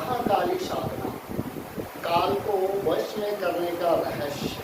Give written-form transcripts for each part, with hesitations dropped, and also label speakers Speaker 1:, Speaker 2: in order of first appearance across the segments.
Speaker 1: महाकाली साधना, काल को वश में करने का रहस्य।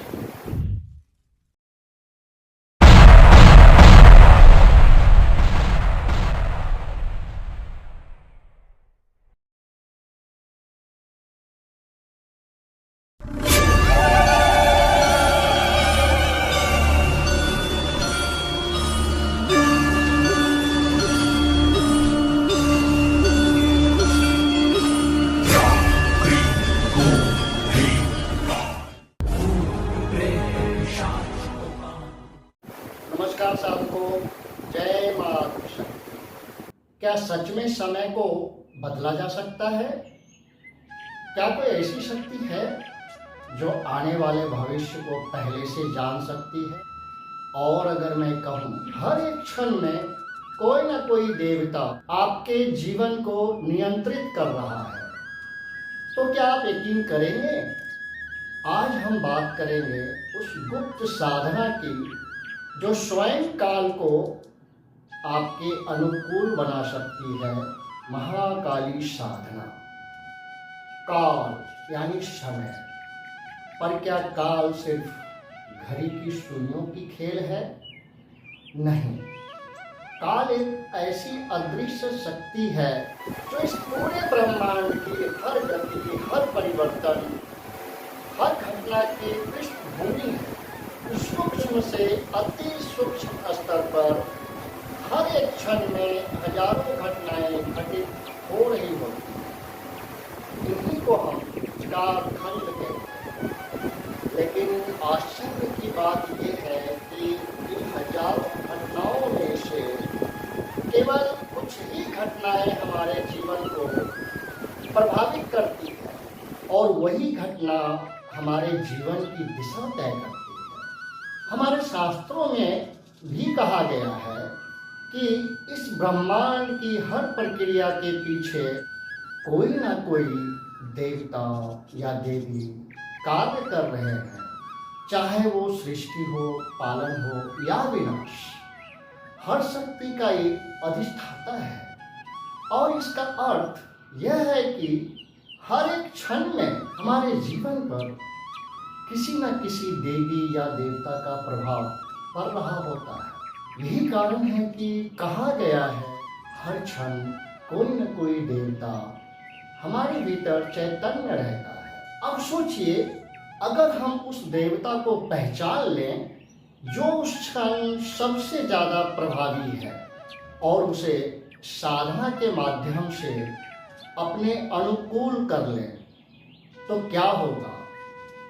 Speaker 1: नमस्कार सबको, जय माता। क्या सच में समय को बदला जा सकता है? क्या कोई ऐसी शक्ति है जो आने वाले भविष्य को पहले से जान सकती है? और अगर मैं कहूँ हर एक क्षण में कोई ना कोई देवता आपके जीवन को नियंत्रित कर रहा है, तो क्या आप यकीन करेंगे? आज हम बात करेंगे उस गुप्त साधना की जो स्वयं काल को आपके अनुकूल बना सकती है, महाकाली साधना। काल यानी समय, पर क्या काल सिर्फ घड़ी की सुइयों की खेल है? नहीं, काल एक ऐसी अदृश्य शक्ति है जो इस पूरे ब्रह्मांड की हर गति, हर परिवर्तन, हर घटना की पृष्ठभूमि है। सूक्ष्म से अति सूक्ष्म स्तर पर हर एक क्षण में हजारों घटनाएं घटित हो रही होती हैं। इन्हीं को हम कालखंड कहते हैं। लेकिन आश्चर्य की बात यह है कि इन हजारों घटनाओं में से केवल कुछ ही घटनाएं हमारे जीवन को प्रभावित करती है, और वही घटना हमारे जीवन की दिशा तय करती है। हमारे शास्त्रों में भी कहा गया है कि इस ब्रह्मांड की हर प्रक्रिया के पीछे कोई ना कोई देवता या देवी कार्य कर रहे हैं, चाहे वो सृष्टि हो, पालन हो या विनाश। हर शक्ति का एक अधिष्ठाता है, और इसका अर्थ यह है कि हर एक क्षण में हमारे जीवन पर किसी न किसी देवी या देवता का प्रभाव पड़ रहा होता है। यही कारण है कि कहा गया है हर क्षण कोई न कोई देवता हमारे भीतर चैतन्य रहता है। अब सोचिए, अगर हम उस देवता को पहचान लें जो उस क्षण सबसे ज़्यादा प्रभावी है, और उसे साधना के माध्यम से अपने अनुकूल कर लें, तो क्या होगा?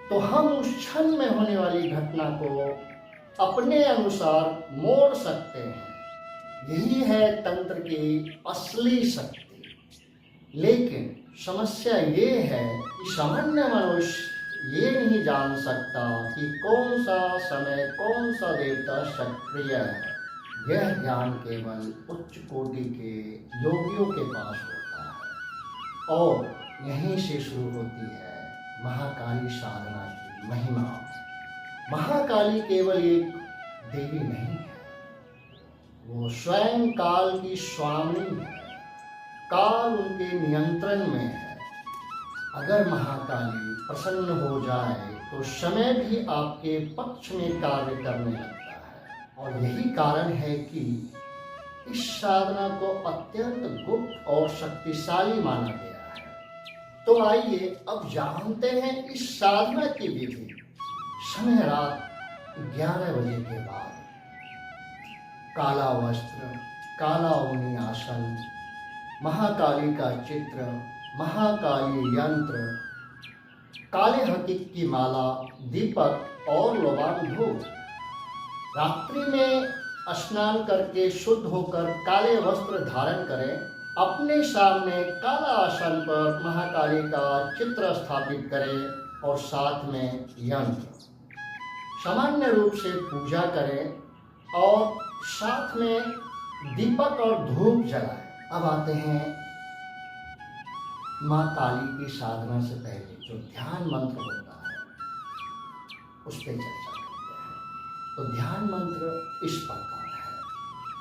Speaker 1: तो हम उस क्षण में होने वाली घटना को अपने अनुसार मोड़ सकते हैं। यही है तंत्र की असली शक्ति। लेकिन समस्या ये है कि सामान्य मनुष्य ये नहीं जान सकता कि कौन सा समय, कौन सा देवता सक्रिय है। यह ज्ञान केवल उच्च कोटि के योगियों के पास होता है, और यहीं से शुरू होती है महाकाली साधना की महिमा। महाकाली केवल एक देवी नहीं है, वो स्वयं काल की स्वामी है। काल उनके नियंत्रण में है। अगर महाकाली प्रसन्न हो जाए तो समय भी आपके पक्ष में कार्य करने लगता है, और यही कारण है कि इस साधना को अत्यंत गुप्त और शक्तिशाली माना गया है। तो आइए अब जानते हैं इस साधना की विधि। समय रात 11 बजे के बाद काला वस्त्र, काला ऊनी आसन, महाकाली का चित्र, महाकाली यंत्र, काले हकीक की माला, दीपक और लोबान धूप। रात्रि में स्नान करके शुद्ध होकर काले वस्त्र धारण करें। अपने सामने काला आसन पर महाकाली का चित्र स्थापित करें और साथ में यंत्र। सामान्य रूप से पूजा करें और साथ में दीपक और धूप जलाएं। अब आते हैं माँ काली की साधना से पहले जो ध्यान मंत्र होता है उस पर चर्चा करते हैं। तो ध्यान मंत्र इस प्रकार है: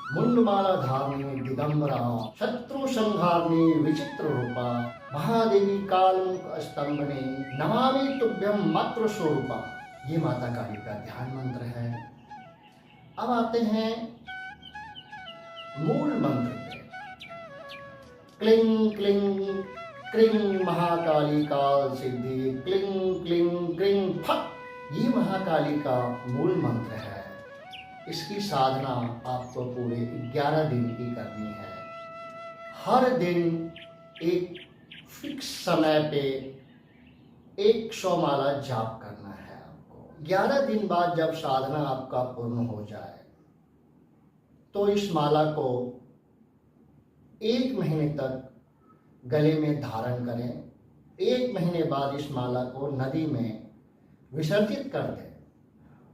Speaker 1: मुंडमाला धारणी दिगंबरा, शत्रु संहारणी विचित्र रूपा, महादेवी कालमुख स्तंभने, नमामि तुभ्यम मातृ स्वरूपा। ये माता काली का ध्यान मंत्र है। अब आते हैं मूल मंत्र पे। क्लिंग क्लिंग क्लिंग महाकाली काल सिद्धि, क्लिंग क्लिंग क्लिंग फट। ये महाकाली का मूल मंत्र है। इसकी साधना आपको पूरे 11 दिन की करनी है। हर दिन एक फिक्स समय पे 100 माला जाप करना है आपको। 11 दिन बाद जब साधना आपका पूर्ण हो जाए तो इस माला को 1 महीने तक गले में धारण करें। 1 महीने बाद इस माला को नदी में विसर्जित कर दें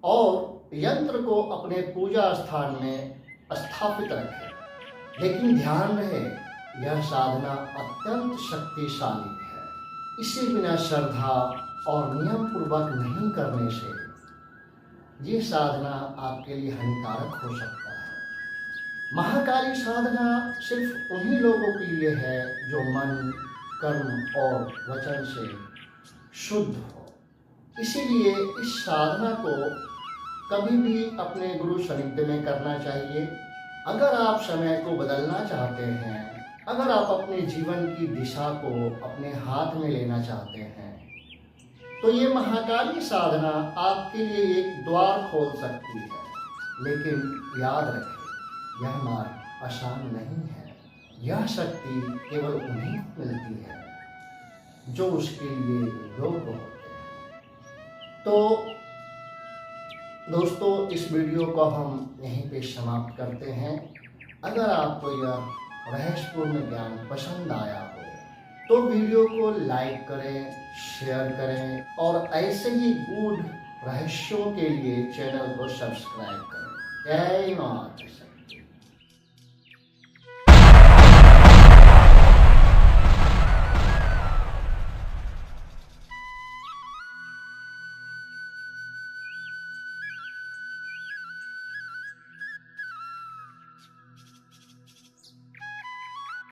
Speaker 1: और यंत्र को अपने पूजा स्थान में स्थापित रखें। लेकिन ध्यान रहे, यह साधना अत्यंत शक्तिशाली है। इसे बिना श्रद्धा और नियम पूर्वक नहीं करने से ये साधना आपके लिए हानिकारक हो सकता है। महाकाली साधना सिर्फ उन्हीं लोगों के लिए है जो मन, कर्म और वचन से शुद्ध हो। इसीलिए इस साधना को कभी भी अपने गुरु सानिध्य में करना चाहिए। अगर आप समय को बदलना चाहते हैं, अगर आप अपने जीवन की दिशा को अपने हाथ में लेना चाहते हैं, तो ये महाकाली साधना आपके लिए एक द्वार खोल सकती है। लेकिन याद रखें, यह मार्ग आसान नहीं है। यह शक्ति केवल उन्हीं को मिलती है जो उसके लिए योग्य होते हैं। तो दोस्तों, इस वीडियो को हम यहीं पे समाप्त करते हैं। अगर आपको यह रहस्यपूर्ण ज्ञान पसंद आया हो तो वीडियो को लाइक करें, शेयर करें और ऐसे ही गूढ़ रहस्यों के लिए चैनल को सब्सक्राइब करें। जय माता।